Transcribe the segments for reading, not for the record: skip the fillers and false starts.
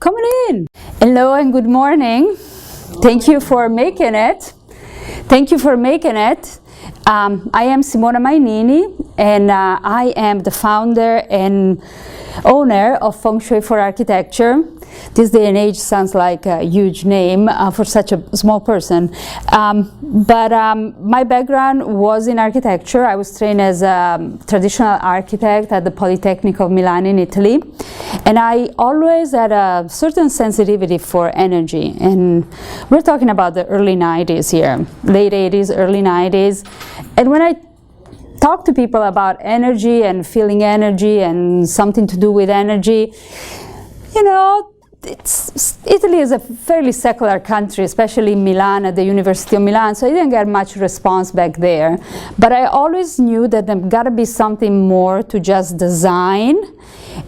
Come on in. Hello and good morning. Thank you for making it. Thank you for making it. I am Simona Mainini, and I am the founder and owner of Feng Shui for Architecture. This day and age sounds like a huge name for such a small person. But my background was in architecture. I was trained as a traditional architect at the Polytechnic of Milan in Italy. And I always had a certain sensitivity for energy. And we're talking about the early 90s here, late 80s, early 90s. And when I talk to people about energy and feeling energy and something to do with energy, you know, Italy is a fairly secular country, especially Milan, at the University of Milan, so I didn't get much response back there. But I always knew that there got to be something more to just design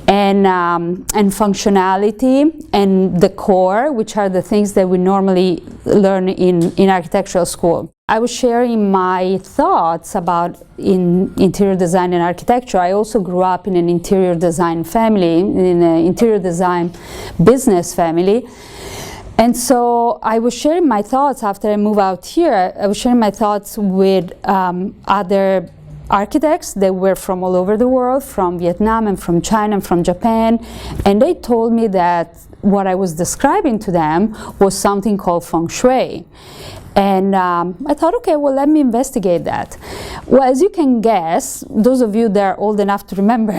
and functionality and the core, which are the things that we normally learn in architectural school. I was sharing my thoughts about interior design and architecture. I also grew up in an interior design family, in an interior design business family. And so I was sharing my thoughts after I moved out here. I was sharing my thoughts with other architects that were from all over the world, from Vietnam and from China and from Japan. And they told me that what I was describing to them was something called Feng Shui. And I thought, okay, well, let me investigate that. Well, as you can guess, those of you that are old enough to remember,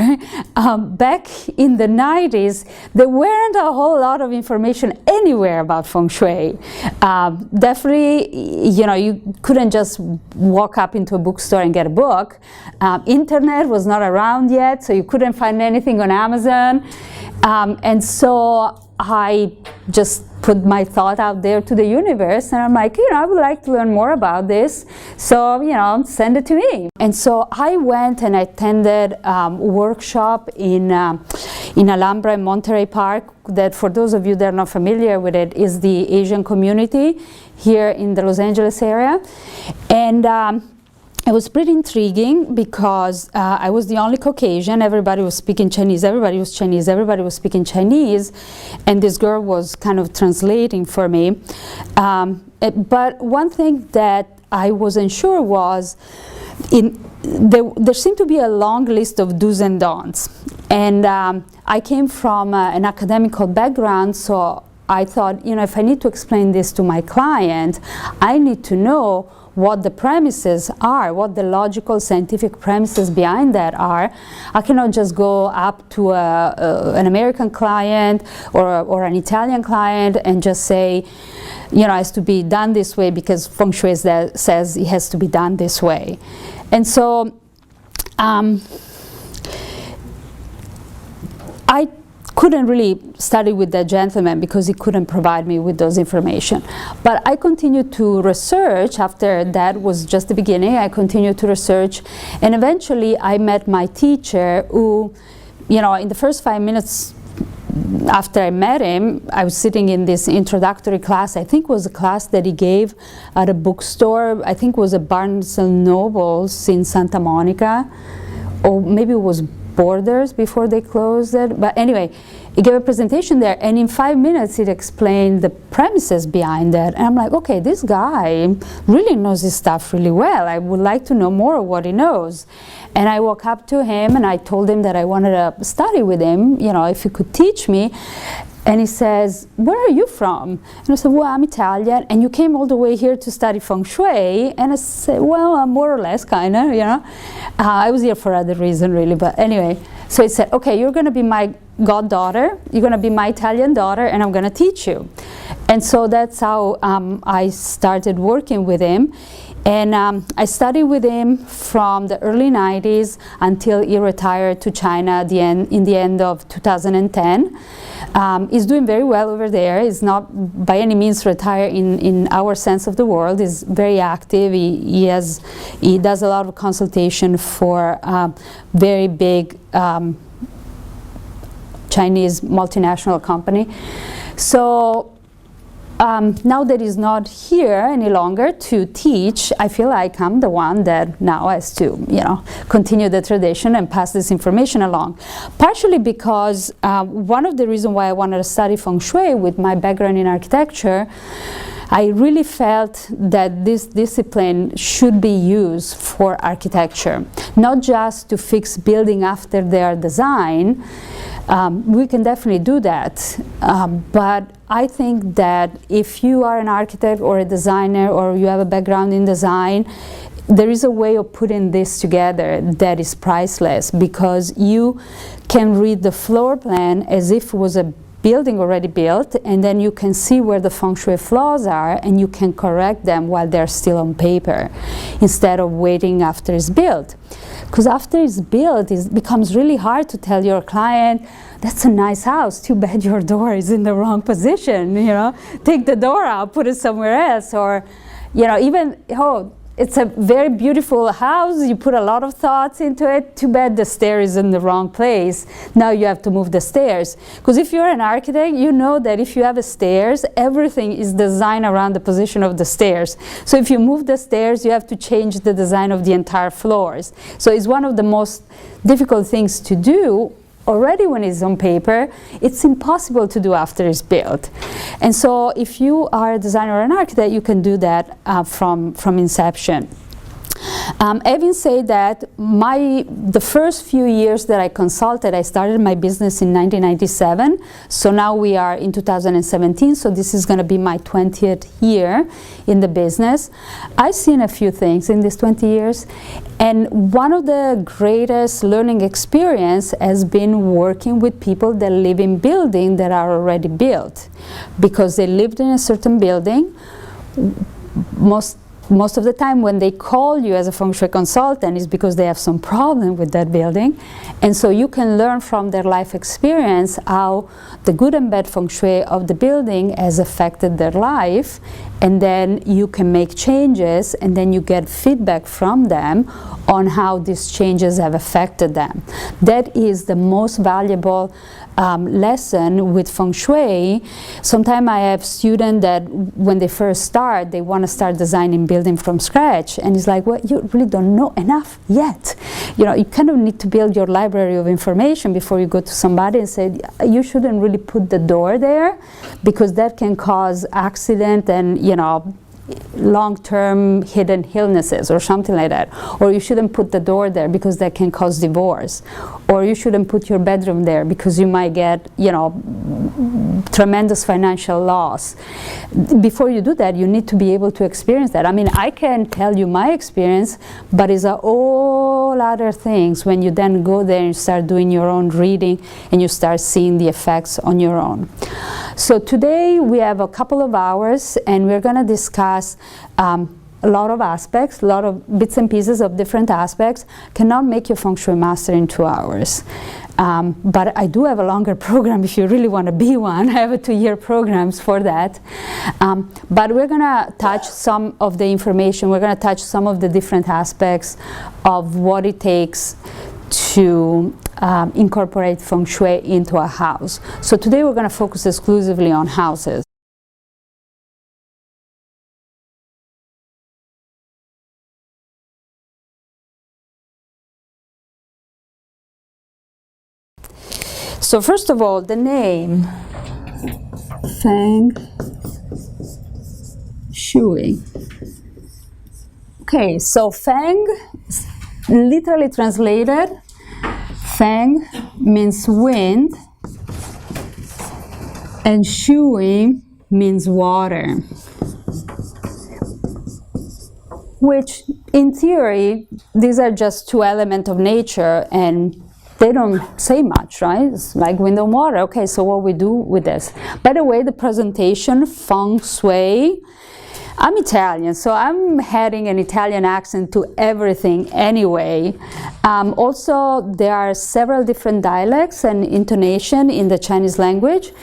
back in the 90s, there weren't a whole lot of information anywhere about Feng Shui. Definitely, you know, you couldn't just walk up into a bookstore and get a book. Internet was not around yet, so you couldn't find anything on Amazon. And so I just put my thought out there to the universe, and I'm like, you know, I would like to learn more about this, so, you know, send it to me. And so I went and I attended a workshop in Alhambra in Monterey Park, that for those of you that are not familiar with it, is the Asian community here in the Los Angeles area. And it was pretty intriguing because I was the only Caucasian. Everybody was speaking Chinese, everybody was Chinese, everybody was speaking Chinese, and this girl was kind of translating for me. But one thing that I wasn't sure was, there seemed to be a long list of do's and don'ts. And I came from an academical background, so I thought, you know, if I need to explain this to my client, I need to know what the premises are, what the logical scientific premises behind that are. I cannot just go up to an American client or an Italian client and just say, you know, it has to be done this way because Feng Shui says it has to be done this way. And so I couldn't really study with that gentleman because he couldn't provide me with those information. But I continued to research. After that was just the beginning. I continued to research, and eventually I met my teacher who, you know, in the first 5 minutes after I met him, I was sitting in this introductory class. I think it was a class that he gave at a bookstore. I think it was a Barnes & Noble's in Santa Monica, or maybe it was Borders before they closed it. But anyway, he gave a presentation there, and in 5 minutes he explained the premises behind that. And I'm like, okay, this guy really knows his stuff really well. I would like to know more of what he knows. And I walked up to him and I told him that I wanted to study with him, you know, if he could teach me. And he says, where are you from? And I said, well, I'm Italian, and you came all the way here to study Feng Shui? And I said, well, more or less, kind of, you know. I was here for other reason, really, but anyway. So he said, okay, you're going to be my goddaughter, you're going to be my Italian daughter, and I'm going to teach you. And so that's how I started working with him. And I studied with him from the early 90s until he retired to China in the end of 2010. He's doing very well over there. He's not by any means retired in our sense of the world. He's very active. He does a lot of consultation for very big Chinese multinational company. So now that he's not here any longer to teach, I feel like I'm the one that now has to, continue the tradition and pass this information along. Partially because one of the reasons why I wanted to study Feng Shui with my background in architecture, I really felt that this discipline should be used for architecture, not just to fix building after their design. We can definitely do that, but I think that if you are an architect or a designer or you have a background in design, there is a way of putting this together that is priceless, because you can read the floor plan as if it was a building already built, and then you can see where the Feng Shui flaws are and you can correct them while they're still on paper, instead of waiting after it's built. Because after it's built, it becomes really hard to tell your client, that's a nice house, too bad your door is in the wrong position, take the door out, put it somewhere else, or even, oh, it's a very beautiful house, you put a lot of thoughts into it, too bad the stair is in the wrong place, now you have to move the stairs. Because if you're an architect, you know that if you have a stairs, everything is designed around the position of the stairs. So if you move the stairs, you have to change the design of the entire floors. So it's one of the most difficult things to do already when it's on paper. It's impossible to do after it's built. And so if you are a designer or an architect, you can do that from inception. Having said that, the first few years that I consulted, I started my business in 1997, so now we are in 2017, so this is going to be my 20th year in the business. I've seen a few things in these 20 years, and one of the greatest learning experience has been working with people that live in buildings that are already built, because they lived in a certain building. Most of the time when they call you as a Feng Shui consultant is because they have some problem with that building. And so you can learn from their life experience how the good and bad Feng Shui of the building has affected their life, and then you can make changes, and then you get feedback from them on how these changes have affected them. That is the most valuable lesson with Feng Shui. Sometimes I have students that when they first start, they want to start designing building from scratch, and it's like, well, you really don't know enough yet. You kind of need to build your library of information before you go to somebody and say, you shouldn't really put the door there, because that can cause accident and long-term hidden illnesses or something like that. Or you shouldn't put the door there because that can cause divorce. Or you shouldn't put your bedroom there because you might get, tremendous financial loss. Before you do that, you need to be able to experience that. I mean, I can tell you my experience, but it's all other things when you then go there and you start doing your own reading and you start seeing the effects on your own. So today we have a couple of hours and we're going to discuss a lot of aspects, a lot of bits and pieces of different aspects. Cannot make your Feng Shui master in 2 hours. But I do have a longer program if you really want to be one. I have a 2-year programs for that. But we're going to touch some of the information. We're going to touch some of the different aspects of what it takes to incorporate Feng Shui into a house. So today we're going to focus exclusively on houses. So first of all, the name Feng Shui. Okay, so Feng, literally translated, Feng means wind, and Shui means water. Which, in theory, these are just 2 elements of nature, and they don't say much, right? It's like wind and water. Okay, so what we do with this? By the way, the presentation, Feng Shui, I'm Italian, so I'm adding an Italian accent to everything anyway. Also, there are several different dialects and intonation in the Chinese language.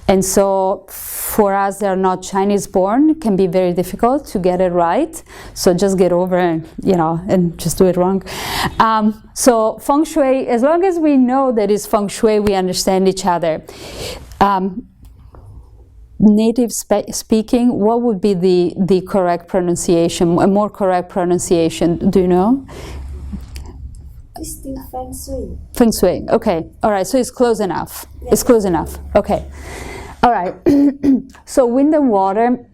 And so for us that are not Chinese born, it can be very difficult to get it right. So just get over and, and just do it wrong. So Feng Shui, as long as we know that it's Feng Shui, we understand each other. native speaking, what would be the correct pronunciation, a more correct pronunciation? Do you know? It's still Feng Shui. Feng Shui. Okay. All right. So it's close enough. Yes. It's close enough. Okay. All right. So wind and water.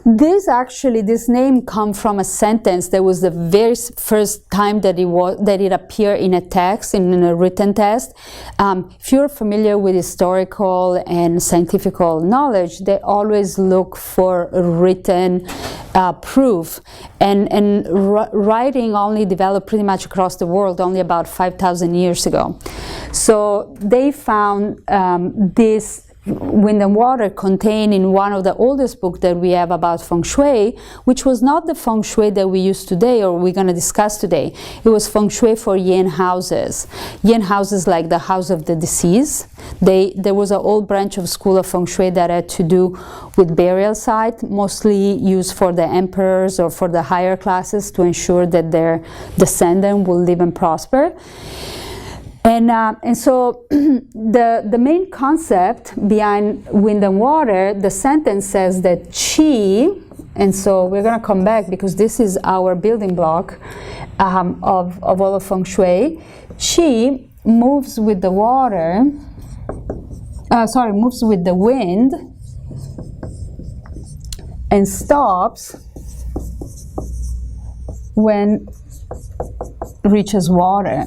This name comes from a sentence that was the very first time that it appeared in a text, in a written text. If you're familiar with historical and scientific knowledge, they always look for written proof. And writing only developed pretty much across the world only about 5,000 years ago. So they found this wind and water contained in one of the oldest books that we have about Feng Shui, which was not the Feng Shui that we use today or we're going to discuss today. It was Feng Shui for yin houses. Yin houses like the house of the deceased. There was an old branch of school of Feng Shui that had to do with burial site, mostly used for the emperors or for the higher classes to ensure that their descendant will live and prosper. And so the main concept behind wind and water, the sentence says that qi, and so we're going to come back because this is our building block of all of Feng Shui. Qi moves with the water, moves with the wind and stops when it reaches water.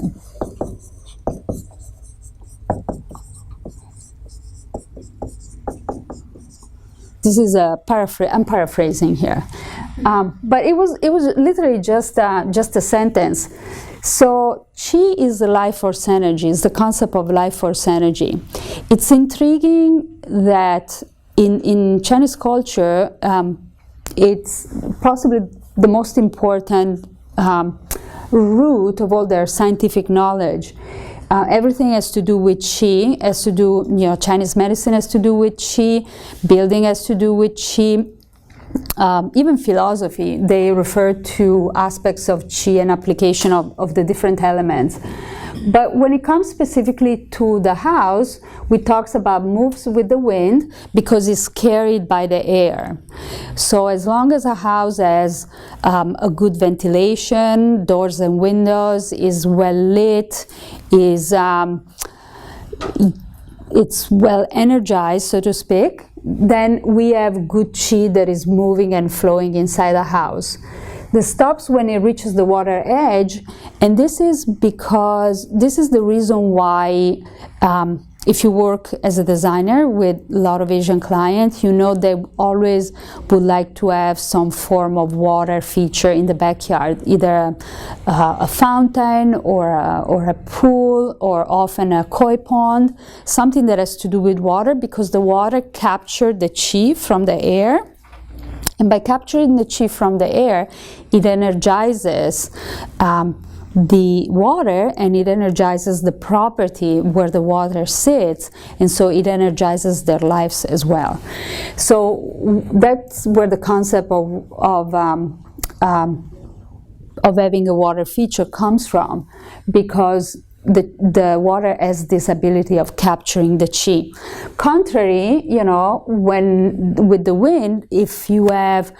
This is I'm paraphrasing here, but it was literally just a sentence. So qi is the life force energy. It's the concept of life force energy. It's intriguing that in Chinese culture, it's possibly the most important root of all their scientific knowledge. Everything has to do with qi, Chinese medicine has to do with qi, building has to do with qi, even philosophy, they refer to aspects of qi and application of the different elements. But when it comes specifically to the house, we talk about moves with the wind because it's carried by the air. So as long as a house has a good ventilation, doors and windows, is well lit, it's well energized, so to speak, then we have good qi that is moving and flowing inside the house. This stops when it reaches the water edge, and this is because this is the reason why if you work as a designer with a lot of Asian clients, you know they always would like to have some form of water feature in the backyard, either a fountain or a pool, or often a koi pond, something that has to do with water, because the water captures the qi from the air. And by capturing the qi from the air, it energizes the water, and it energizes the property where the water sits, and so it energizes their lives as well. So that's where the concept of having a water feature comes from, because the water has this ability of capturing the qi. Contrary, when with the wind, if you have,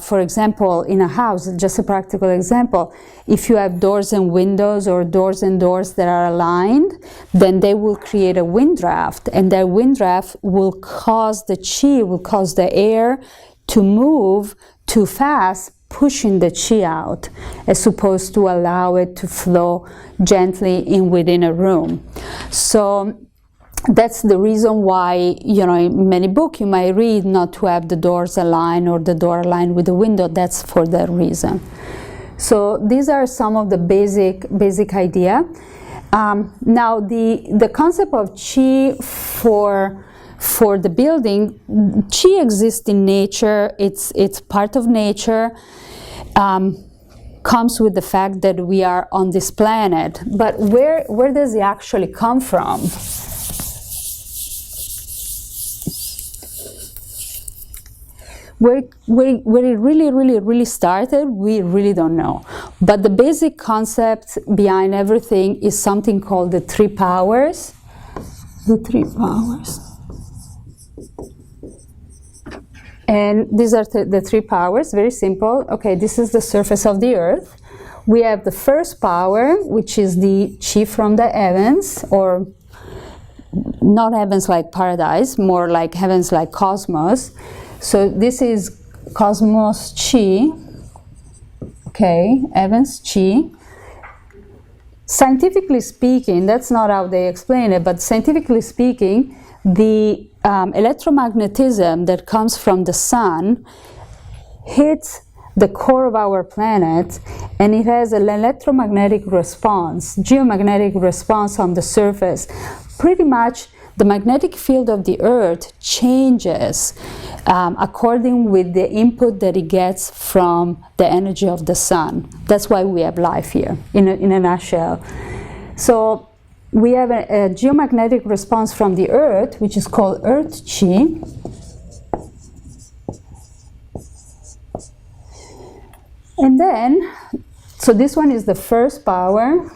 for example, in a house, just a practical example, if you have doors and windows or doors and doors that are aligned, then they will create a wind draft, and that wind draft will cause the qi, will cause the air to move too fast, pushing the qi out, as opposed to allow it to flow gently within a room. So that's the reason why, in many books you might read not to have the doors aligned or the door aligned with the window. That's for that reason. So these are some of the basic idea. Now the concept of qi for the building, qi exists in nature. It's part of nature. Comes with the fact that we are on this planet. But where does it actually come from? Where it really started, we really don't know. But the basic concept behind everything is something called the three powers. The three powers. And these are the three powers, very simple. Okay, this is the surface of the earth. We have the first power, which is the chi from the heavens, or not heavens like paradise, more like heavens like cosmos. So this is cosmos chi, okay, heavens chi. Scientifically speaking, that's not how they explain it, but scientifically speaking, the electromagnetism that comes from the sun hits the core of our planet, and it has an electromagnetic response, geomagnetic response on the surface. Pretty much the magnetic field of the earth changes according with the input that it gets from the energy of the sun. That's why we have life here, in a nutshell. So we have a geomagnetic response from the earth, which is called earth chi. And then, so this one is the first power,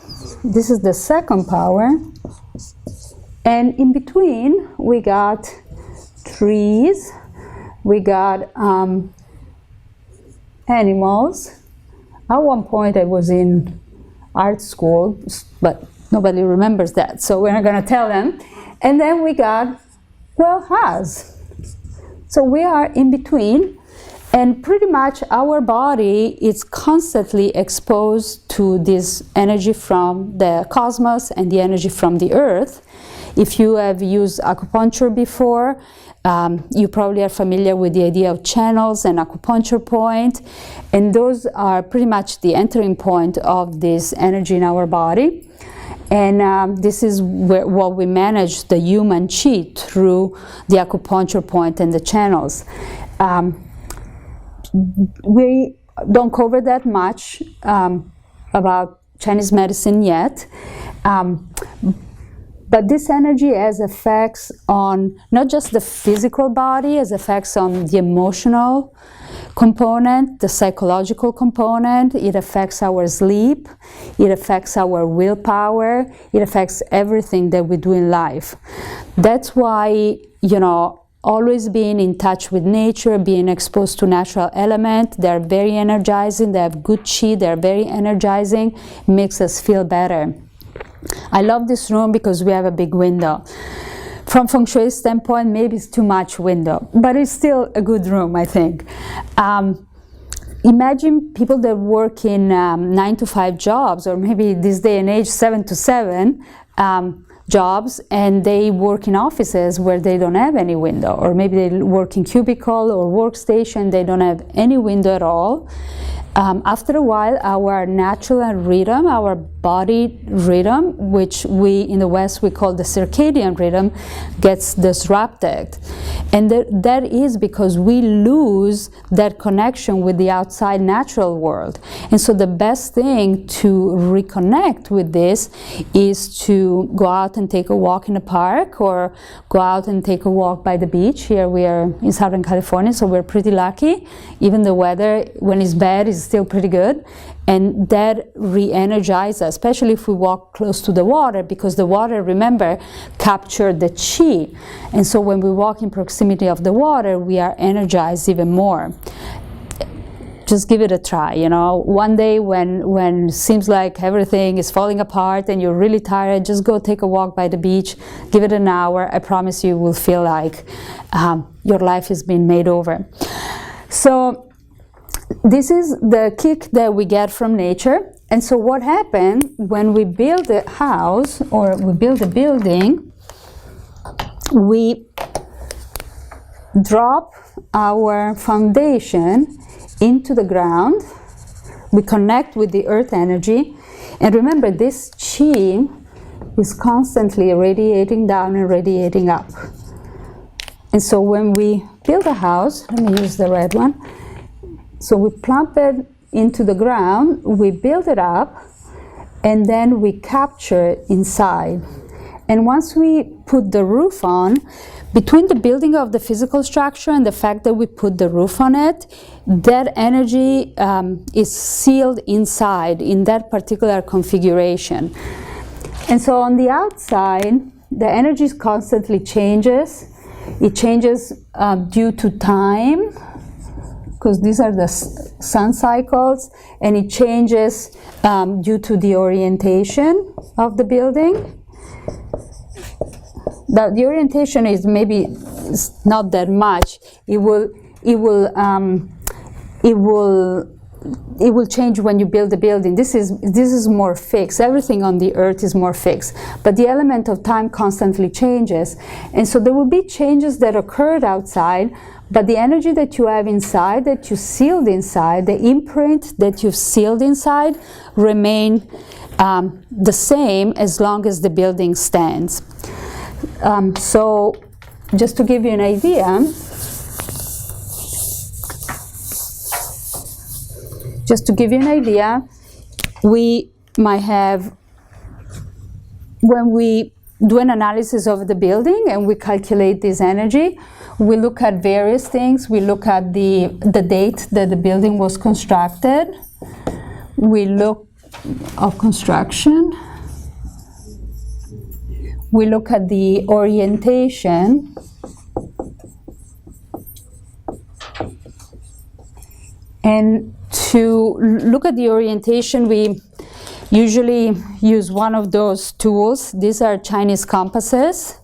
this is the second power, and in between we got trees, we got animals. At one point I was in art school, but nobody remembers that, so we're not going to tell them. And then we got, well, us. So we are in between. And pretty much our body is constantly exposed to this energy from the cosmos and the energy from the earth. If you have used acupuncture before, you probably are familiar with the idea of channels and acupuncture point. And those are pretty much the entering point of this energy in our body. And this is what we manage the human chi through the acupuncture point and the channels. We don't cover that much about Chinese medicine yet, but this energy has effects on not just the physical body, has effects on the emotional component, the psychological component. It affects our sleep, it affects our willpower, it affects everything that we do in life. That's why, you know, always being in touch with nature, being exposed to natural element, they're very energizing, they have good chi, they're very energizing, makes us feel better. I love this room because we have a big window. From Feng Shui standpoint, maybe it's too much window, but it's still a good room, I think. Imagine people that work in 9-to-5 jobs, or maybe this day and age 7-to-7 jobs, and they work in offices where they don't have any window, or maybe they work in cubicle or workstation, they don't have any window at all. After a while, our natural rhythm, our body rhythm, which we in the West we call the circadian rhythm, gets disrupted. And that is because we lose that connection with the outside natural world. And so the best thing to reconnect with this is to go out and take a walk in the park, or go out and take a walk by the beach. Here we are in Southern California, so we're pretty lucky. Even the weather, when it's bad, is still pretty good. And that re-energizes us, especially if we walk close to the water, because the water, remember, captures the chi. And so when we walk in proximity of the water, we are energized even more. Just give it a try, you know. One day when it seems like everything is falling apart and you're really tired, just go take a walk by the beach, give it an hour. I promise you will feel like your life has been made over. So this is the kick that we get from nature. And so what happens when we build a house or we build a building, we drop our foundation into the ground, we connect with the earth energy, and remember, this chi is constantly radiating down and radiating up. And so when we build a house, let me use the red one, so we plump it into the ground, we build it up, and then we capture it inside. And once we put the roof on, between the building of the physical structure and the fact that we put the roof on it, that energy is sealed inside in that particular configuration. And so on the outside, the energy constantly changes. It changes due to time, because these are the sun cycles, and it changes due to the orientation of the building. The orientation is maybe not that much. It will change when you build the building. This is more fixed. Everything on the earth is more fixed. But the element of time constantly changes. And so there will be changes that occurred outside, but the energy that you have inside, that you sealed inside, the imprint that you've sealed inside, remain the same as long as the building stands. So just to give you an idea, we might have, when we do an analysis of the building and we calculate this energy, we look at various things. We look at the date that the building was constructed. We look of construction. We look at the orientation. And to look at the orientation, we usually use one of those tools. These are Chinese compasses.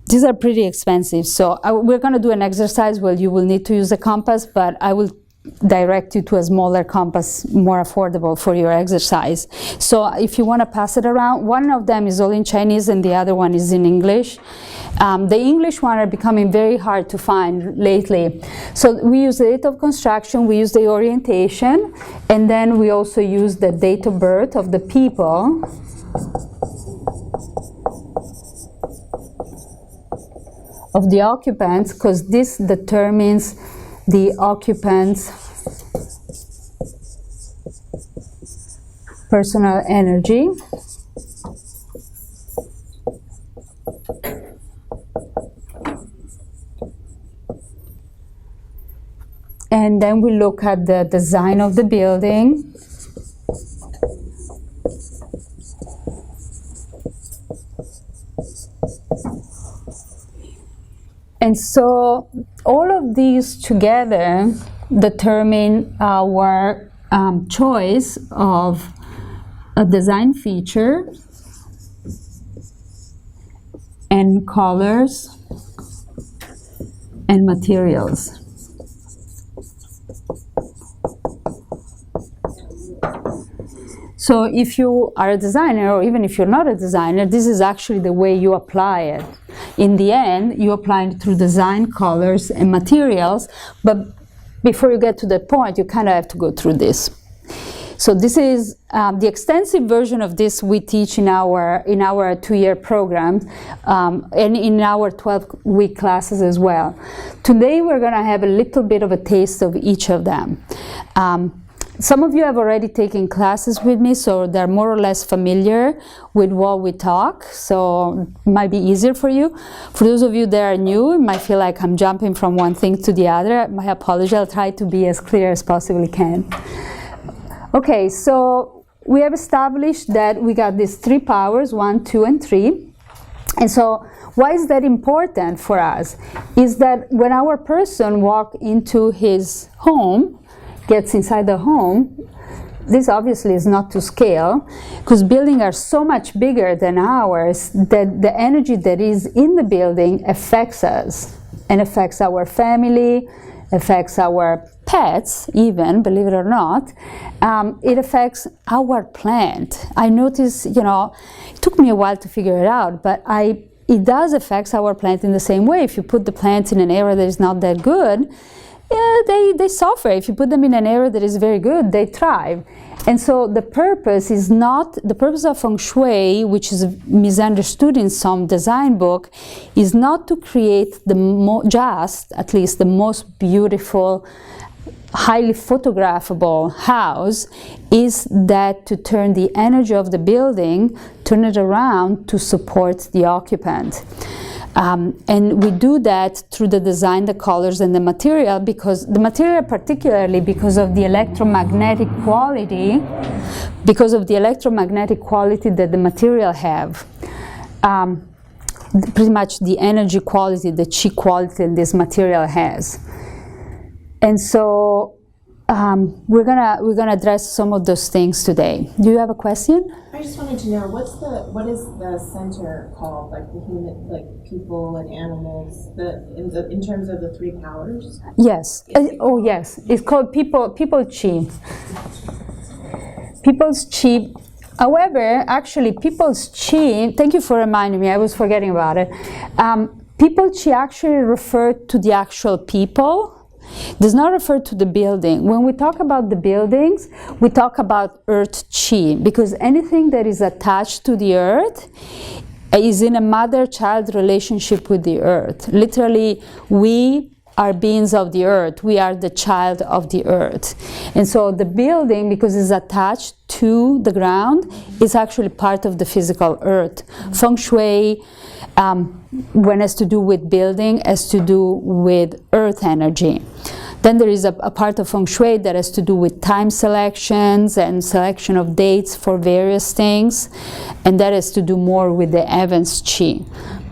These are pretty expensive, so we're going to do an exercise where you will need to use a compass, but I will direct you to a smaller compass, more affordable for your exercise. So if you want to pass it around, one of them is all in Chinese and the other one is in English. The English one are becoming very hard to find lately. So we use the date of construction, we use the orientation, and then we also use the date of birth of the people. Of the occupants, because this determines the occupant's personal energy. And then we look at the design of the building. And so all of these together determine our choice of a design feature and colors and materials. So if you are a designer, or even if you're not a designer, this is actually the way you apply it. In the end, you apply it through design, colors, and materials, but before you get to that point, you kind of have to go through this. So this is the extensive version of this we teach in our 2-year program and in our 12-week classes as well. Today we're going to have a little bit of a taste of each of them. Some of you have already taken classes with me, so they're more or less familiar with what we talk, so it might be easier for you. For those of you that are new, it might feel like I'm jumping from one thing to the other. My apologies, I'll try to be as clear as possibly can. Okay, so we have established that we got these 3 powers, 1, 2, and 3. And so why is that important for us? Is that when our person walks into his home, gets inside the home, this obviously is not to scale, because buildings are so much bigger than ours that the energy that is in the building affects us and affects our family, affects our pets even, believe it or not. It affects our plant. I noticed, it took me a while to figure it out, but it does affect our plant in the same way. If you put the plants in an area that is not that good, they suffer. If you put them in an area that is very good, they thrive. And so the purpose of Feng Shui, which is misunderstood in some design book, is not to create at least the most beautiful, highly photographable house, is that to turn the energy of the building, turn it around to support the occupant. And we do that through the design, the colors, and the material, because the material particularly because of the electromagnetic quality, that the material have. pretty much the energy quality, the chi quality this material has. And so we're gonna address some of those things today. Do you have a question? I just wanted to know what is the center called, like the human, like people and animals, in terms of the three powers? Yes. Oh yes, it's called people chi. People's chi. However, actually, people's chi. Thank you for reminding me. I was forgetting about it. People chi actually refer to the actual people. Does not refer to the building. When we talk about the buildings, we talk about earth chi, because anything that is attached to the earth is in a mother-child relationship with the earth. Literally, we are beings of the earth. We are the child of the earth. And so the building, because it's attached to the ground, is actually part of the physical earth. Feng Shui, when it has to do with building, has to do with earth energy. Then there is a part of Feng Shui that has to do with time selections and selection of dates for various things, and that has to do more with the heavens chi.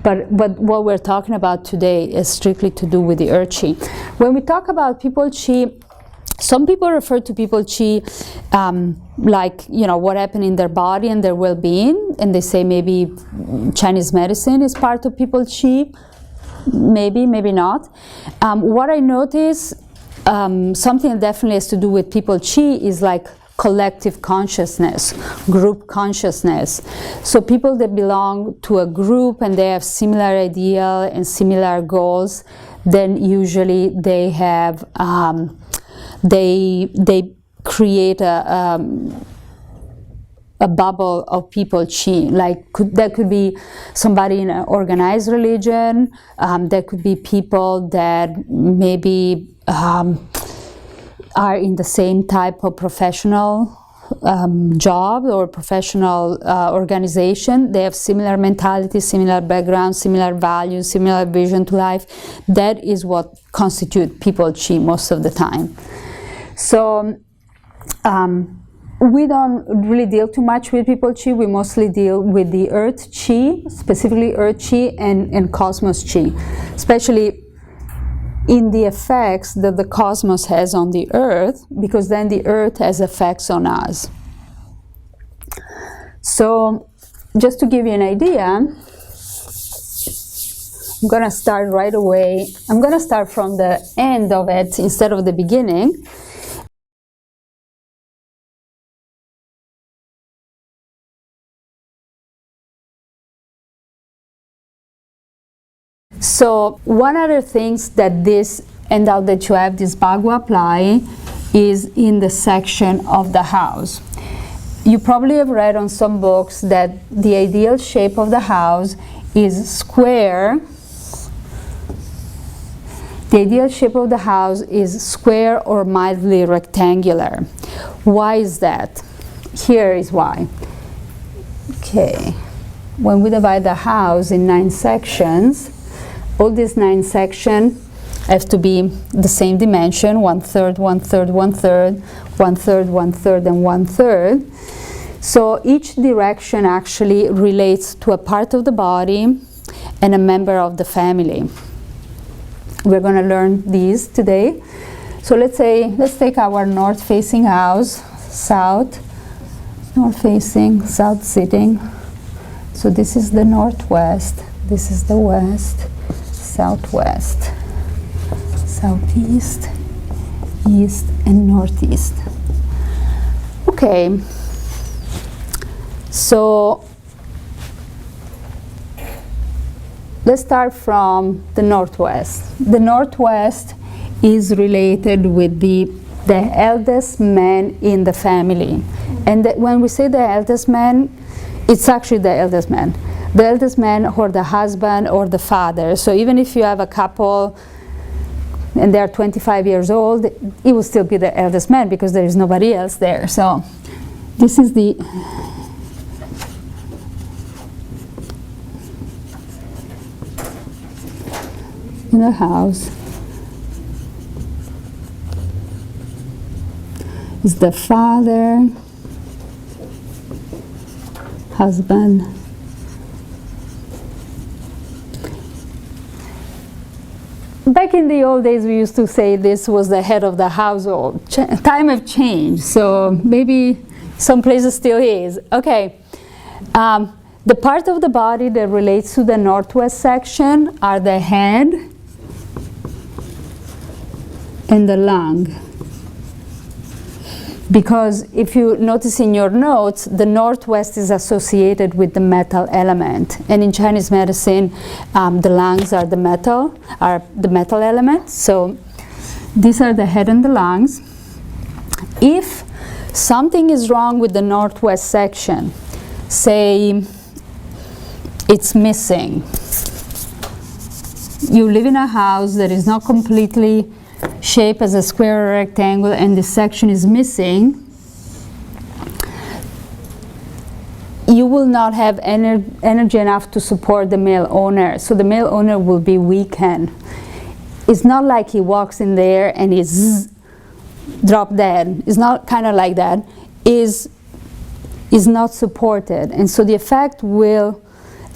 But what we're talking about today is strictly to do with the earth chi. When we talk about people chi, some people refer to people chi like, what happened in their body and their well-being, and they say maybe Chinese medicine is part of people chi. Maybe not. What I notice, something that definitely has to do with people chi is like collective consciousness, group consciousness. So people that belong to a group and they have similar ideal and similar goals, then usually they have they create a bubble of people chi. Like that could be somebody in an organized religion. That could be people that maybe are in the same type of professional job or professional organization. They have similar mentality, similar background, similar values, similar vision to life. That is what constitutes people chi most of the time. So we don't really deal too much with people chi. We mostly deal with the earth chi, specifically earth chi and cosmos chi, especially in the effects that the cosmos has on the earth, because then the earth has effects on us. So just to give you an idea, I'm going to start right away. I'm going to start from the end of it instead of the beginning. So one other things that this handout that you have, this Bagua apply, is in the section of the house. You probably have read on some books that the ideal shape of the house is square. The ideal shape of the house is square or mildly rectangular. Why is that? Here is why. Okay, when we divide the house in 9 sections, all these 9 sections have to be the same dimension, 1/3, 1/3, 1/3, 1/3, 1/3, and 1/3. So each direction actually relates to a part of the body and a member of the family. We're going to learn these today. So let's take our north-facing house, south, north-facing, south sitting. So this is the northwest, this is the west, southwest, southeast, east, and northeast. Okay, so let's start from the northwest. The northwest is related with the eldest man in the family. And when we say the eldest man, it's actually the eldest man. The eldest man or the husband or the father. So even if you have a couple and they're 25 years old, it will still be the eldest man because there is nobody else there. So this is the in the house is the father, husband, back in the old days, we used to say this was the head of the household. Time have changed, so maybe some places still is. Okay. The part of the body that relates to the northwest section are the head and the lung. Because if you notice in your notes, the northwest is associated with the metal element. And in Chinese medicine, the lungs are the metal element. So these are the head and the lungs. If something is wrong with the northwest section, say it's missing. You live in a house that is not completely shaped as a square or rectangle and this section is missing, you will not have energy enough to support the male owner. So the male owner will be weakened. It's not like he walks in there and he's drop dead. It's not kind of like that. Is not supported. And so the effect will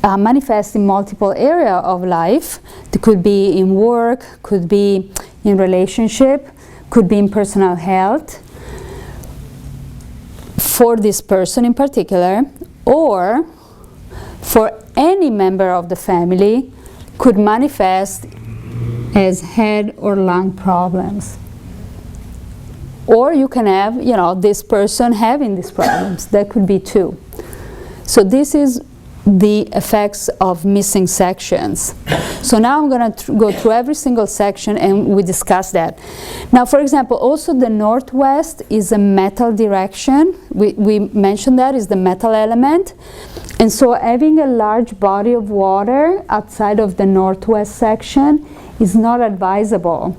manifest in multiple areas of life. It could be in work, could be in relationship, could be in personal health for this person in particular, or for any member of the family, could manifest as head or lung problems. Or you can have, this person having these problems. That could be too. So this is the effects of missing sections. So now I'm going to go through every single section and we discuss that. Now, for example, also the northwest is a metal direction. We mentioned that is the metal element. And so having a large body of water outside of the northwest section is not advisable,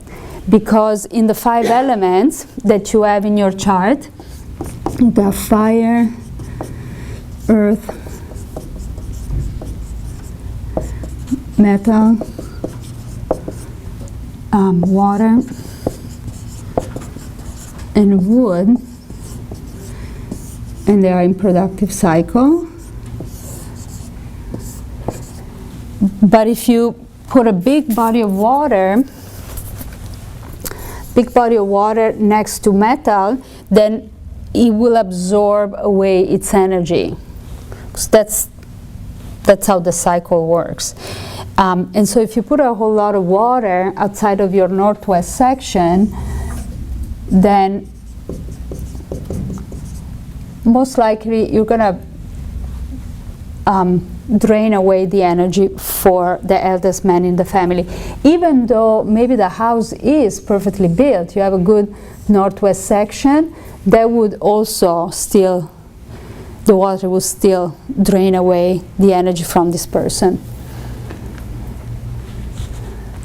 because in the 5 elements that you have in your chart, the fire, earth, metal, water, and wood, and they are in productive cycle. But if you put a big body of water next to metal, then it will absorb away its energy. So that's how the cycle works. And so if you put a whole lot of water outside of your northwest section, then most likely you're going to drain away the energy for the eldest man in the family. Even though maybe the house is perfectly built, you have a good northwest section, that would also still, the water will still drain away the energy from this person.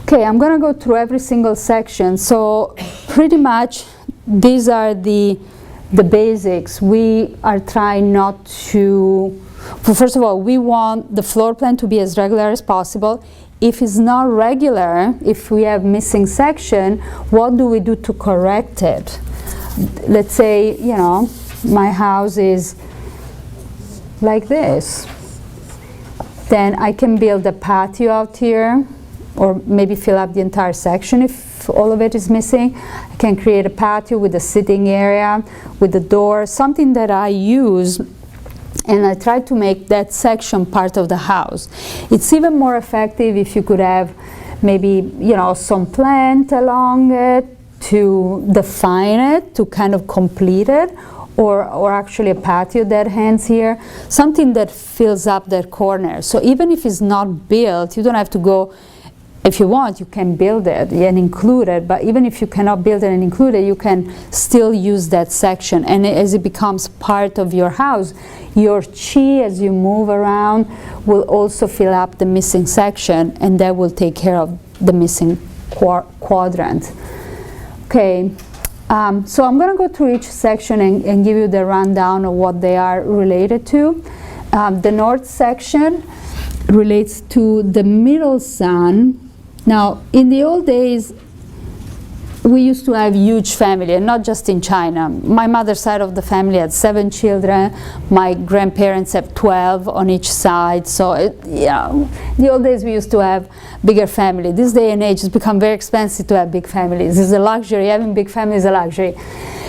Okay, I'm going to go through every single section. So pretty much these are the basics. We are trying not to, first of all, we want the floor plan to be as regular as possible. If it's not regular, if we have missing section, what do we do to correct it? Let's say, my house is like this. Then I can build a patio out here, or maybe fill up the entire section if all of it is missing. I can create a patio with a sitting area, with a door, something that I use, and I try to make that section part of the house. It's even more effective if you could have maybe, some plant along it to define it, to kind of complete it, or actually a patio that hangs here, something that fills up that corner. So even if it's not built, you don't have to go. If you want, you can build it and include it, but even if you cannot build it and include it, you can still use that section. And as it becomes part of your house, your chi, as you move around, will also fill up the missing section, and that will take care of the missing quadrant. Okay, so I'm going to go through each section and give you the rundown of what they are related to. The north section relates to the middle sun. Now, in the old days, we used to have huge family, and not just in China. My mother's side of the family had 7 children. My grandparents have 12 on each side. So, the old days we used to have bigger family. This day and age, it's become very expensive to have big families. It's a luxury. Having big families is a luxury.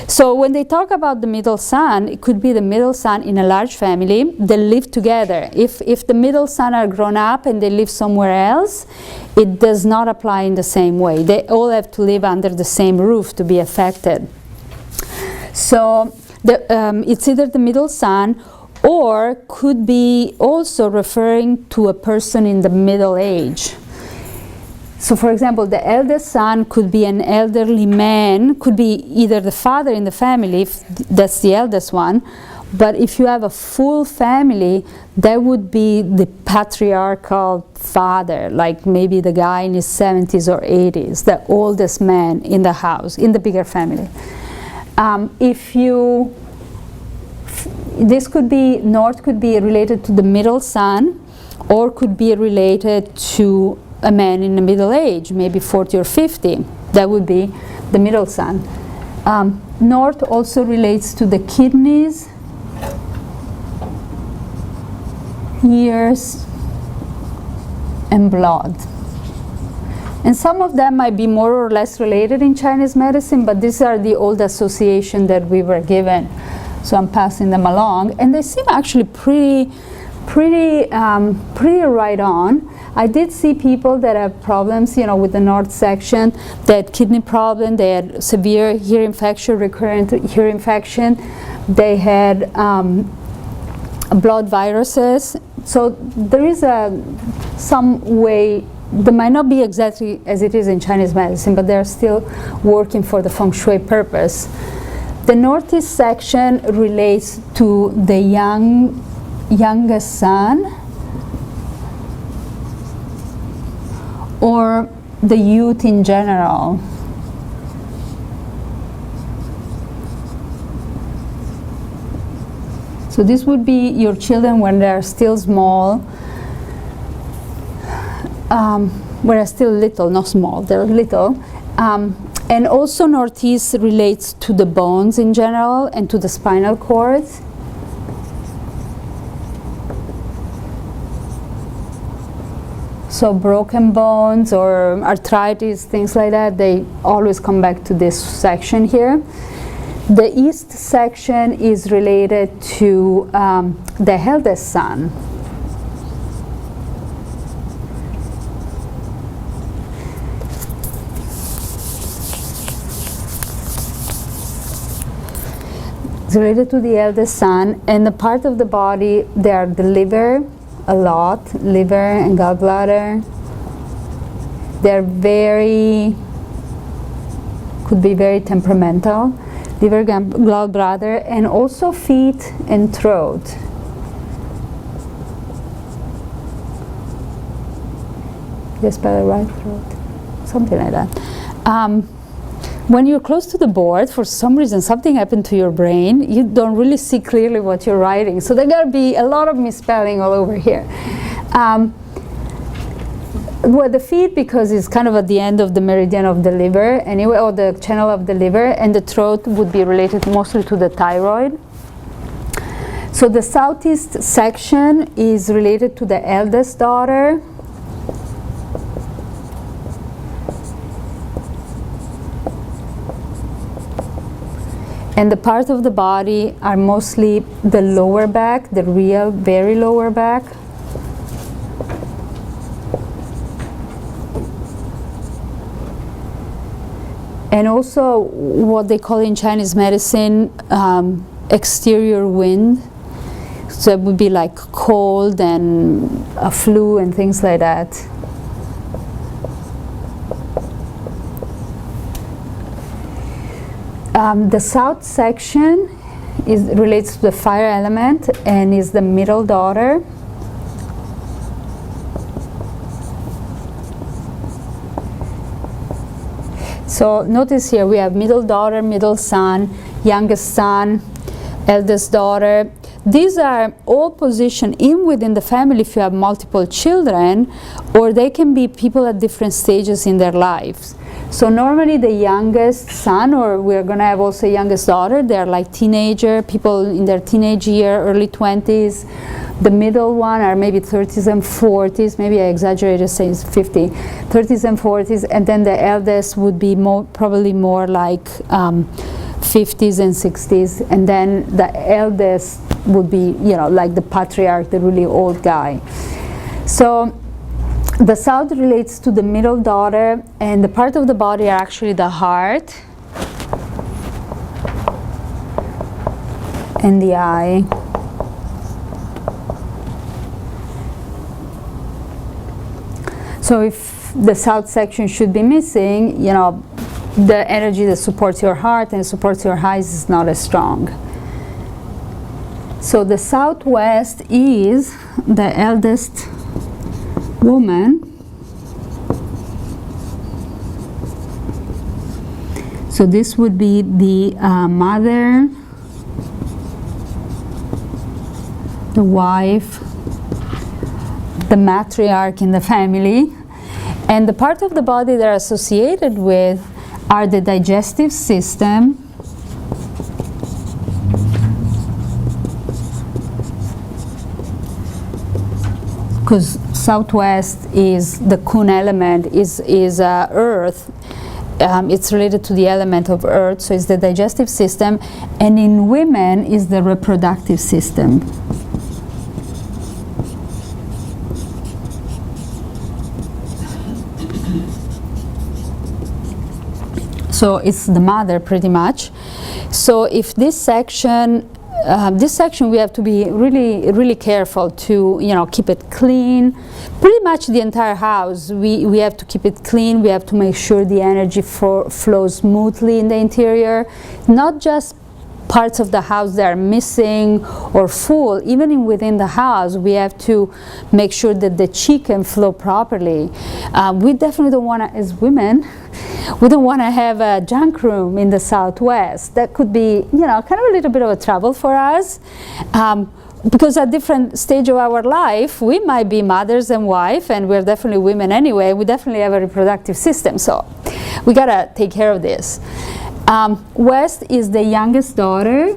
So when they talk about the middle son, it could be the middle son in a large family. They live together. If the middle son are grown up and they live somewhere else, it does not apply in the same way. They all have to live under the same roof to be affected. So it's either the middle son, or could be also referring to a person in the middle age. So for example, the eldest son could be an elderly man, could be either the father in the family, if that's the eldest one, but if you have a full family, that would be the patriarchal father, like maybe the guy in his 70s or 80s, the oldest man in the house, in the bigger family. This could be, north could be related to the middle son, or could be related to a man in the middle age, maybe 40 or 50. That would be the middle son. North also relates to the kidneys, ears, and blood. And some of them might be more or less related in Chinese medicine, but these are the old association that we were given. So I'm passing them along, and they seem actually pretty right on. I did see people that have problems, with the north section. They had kidney problem, they had severe ear infection, recurrent ear infection. They had blood viruses. So there is some way, they might not be exactly as it is in Chinese medicine, but they're still working for the Feng Shui purpose. The northeast section relates to the youngest son, or the youth in general. So this would be your children when they're still small, when they're still little, not small, they're little. And also northeast relates to the bones in general and to the spinal cord. So broken bones or arthritis, things like that, they always come back to this section here. The east section is related to the eldest son. It's related to the eldest son, and the part of the body, they are the liver, a lot, liver and gallbladder. They're could be very temperamental, liver, gallbladder, and also feet and throat. Did I spell it right? Throat? Something like that. When you're close to the board, for some reason something happened to your brain, you don't really see clearly what you're writing. So there's going to be a lot of misspelling all over here. Well, the feet, because it's kind of at the end of the meridian of the liver, anyway, or the channel of the liver, and the throat would be related mostly to the thyroid. So the southeast section is related to the eldest daughter. And the parts of the body are mostly the lower back, the real, very lower back. And also what they call in Chinese medicine exterior wind. So it would be like cold and a flu and things like that. The south section relates to the fire element and is the middle daughter. So notice here we have middle daughter, middle son, youngest son, eldest daughter. These are all positioned within the family if you have multiple children, or they can be people at different stages in their lives. So normally the youngest son, or we're going to have also youngest daughter, they're like teenager, people in their teenage year, early 20s. The middle one are maybe 30s and 40s, maybe I exaggerated saying 50, 30s and 40s, and then the eldest would be probably more like 50s and 60s, and then the eldest would be, you know, like the patriarch, the really old guy. So the south relates to the middle daughter, and the part of the body are actually the heart and the eye. So if the south section should be missing, you know, the energy that supports your heart and supports your eyes is not as strong. So the southwest is the eldest woman. So this would be the mother, the wife, the matriarch in the family, and the part of the body they're associated with are the digestive system, because southwest is the kun element, is earth. It's related to the element of earth, so it's the digestive system, and in women is the reproductive system. So it's the mother pretty much. So if this section we have to be really careful to, you know, keep it clean. Pretty much the entire house we have to keep it clean. We have to make sure the energy flows smoothly in the interior, not just parts of the house that are missing or full. Even within the house we have to make sure that the chi can flow properly. We definitely don't want to, as women, we don't want to have a junk room in the southwest. That could be, you know, kind of a little bit of a trouble for us, because at different stage of our life we might be mothers and wife, and we're definitely women anyway. We definitely have a reproductive system, so we gotta take care of this. West is the youngest daughter.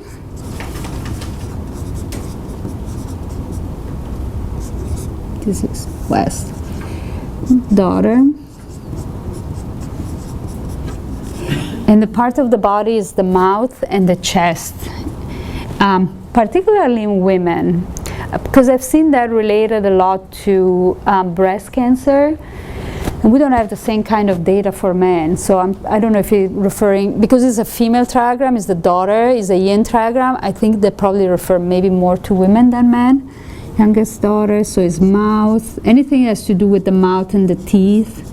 This is west daughter. And the part of the body is the mouth and the chest, particularly in women, because I've seen that related a lot to breast cancer. And we don't have the same kind of data for men, so I don't know if you're referring, because it's a female triagram, it's the daughter, is a yin triagram. I think they probably refer maybe more to women than men. Youngest daughter, so it's mouth, anything that has to do with the mouth and the teeth.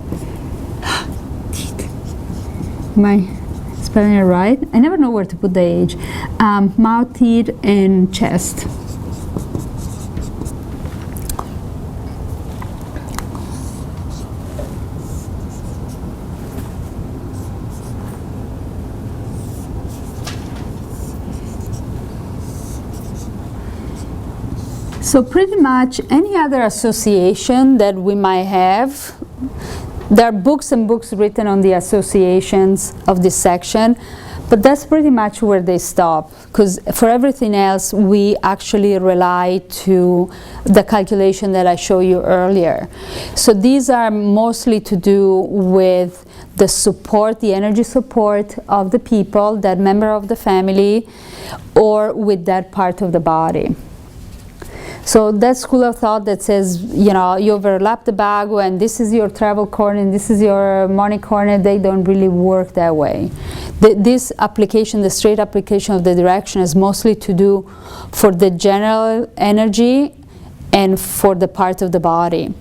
Am I spelling it right? I never know where to put the age. Mouth, teeth, and chest. So pretty much any other association that we might have, there are books and books written on the associations of this section, but that's pretty much where they stop, because for everything else we actually rely to the calculation that I showed you earlier. So these are mostly to do with the support, the energy support of the people, that member of the family, or with that part of the body. So that school of thought that says, you know, you overlap the bagu and this is your travel corner and this is your money corner, they don't really work that way. This application, the straight application of the direction, is mostly to do for the general energy and for the part of the body.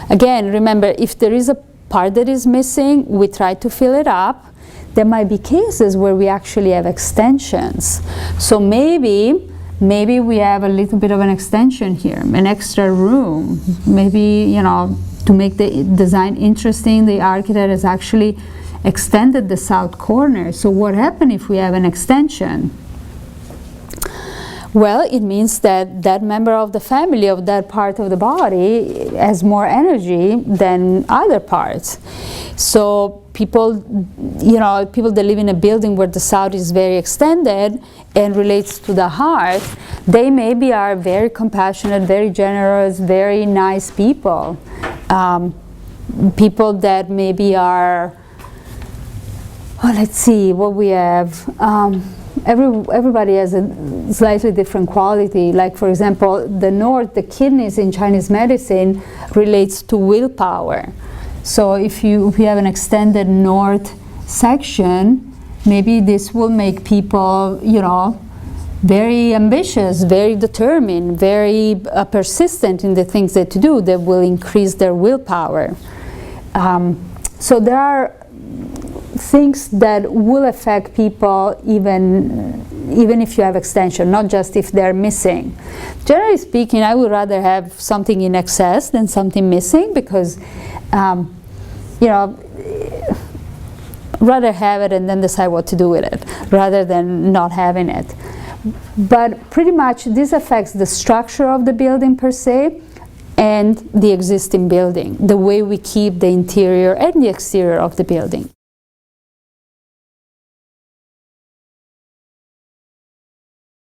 Again, remember, if there is a part that is missing, we try to fill it up. There might be cases where we actually have extensions. So maybe we have a little bit of an extension here, an extra room. Maybe, you know, to make the design interesting, the architect has actually extended the south corner. So what happens if we have an extension? Well, it means that that member of the family, of that part of the body, has more energy than other parts. So people, people that live in a building where the south is very extended and relates to the heart, they maybe are very compassionate, very generous, very nice people. People that maybe are, let's see what we have. Everybody has a slightly different quality. Like, for example, the north, the kidneys in Chinese medicine relates to willpower. So if you have an extended north section, maybe this will make people, very ambitious, very determined, very persistent in the things that to do, that will increase their willpower. So there are things that will affect people even if you have extension, not just if they're missing. Generally speaking, I would rather have something in excess than something missing, because rather have it and then decide what to do with it rather than not having it. But pretty much this affects the structure of the building per se, and the existing building, the way we keep the interior and the exterior of the building.